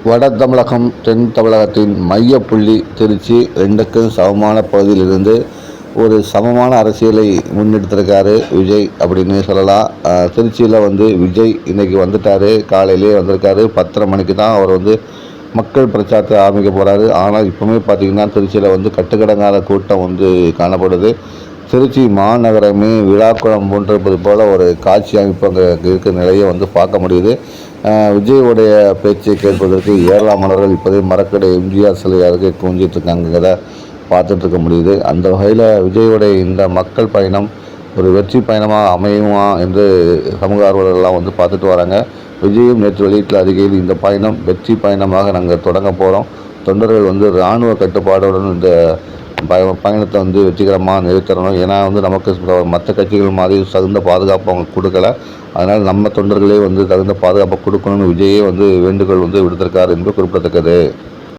வட தமிழகம் தென் தமிழகத்தின் மையப்புள்ளி திருச்சி. ரெண்டுக்கும் சமமான பகுதியிலிருந்து ஒரு சமமான அரசியலை முன்னெடுத்திருக்காரு விஜய் அப்படின்னு சொல்லலாம். திருச்சியில் விஜய் இன்றைக்கி வந்துட்டார். காலையிலே வந்திருக்காரு. 10:30 மணிக்கு தான் அவர் மக்கள் பிரச்சாரத்தை ஆரம்பிக்க போகிறாரு. ஆனால் இப்போவுமே பார்த்திங்கன்னா திருச்சியில் கட்டுக்கடங்காத கூட்டம் காணப்படுது. திருச்சி மாநகரமே விழாக்குளம் போன்றிருப்பது போல் ஒரு காட்சி அமைப்பு அங்கே இருக்கிற நிலையை பார்க்க முடியுது. விஜயோடைய பேச்சை கேட்பதற்கு ஏராளமானவர்கள் இப்போதே மரக்கடை எம்ஜிஆர் சிலை அருகே குவிஞ்சிட்ருக்காங்கிறத பார்த்துட்ருக்க முடியுது. அந்த வகையில் விஜயோடைய இந்த மக்கள் பயணம் ஒரு வெற்றி பயணமாக அமையுமா என்று சமூக ஆர்வலர்கள்லாம் பார்த்துட்டு வராங்க. விஜயும் நேற்று வெளியிட்ட அறிக்கையில் இந்த பயணம் வெற்றி பயணமாக நாங்கள் தொடங்க போகிறோம். தொண்டர்கள் இராணுவ கட்டுப்பாடுடன் இந்த பயணத்தை வெற்றிகரமாக நிறைவேற்றணும். ஏன்னா நமக்கு மற்ற கட்சிகள் மாதிரி தகுந்த பாதுகாப்பு அவங்க கொடுக்கல. அதனால் நம்ம தொண்டர்களே தகுந்த பாதுகாப்பை கொடுக்கணும்னு விஜயே வேண்டுகோள் விடுத்திருக்காரு என்பது குறிப்பிடத்தக்கது.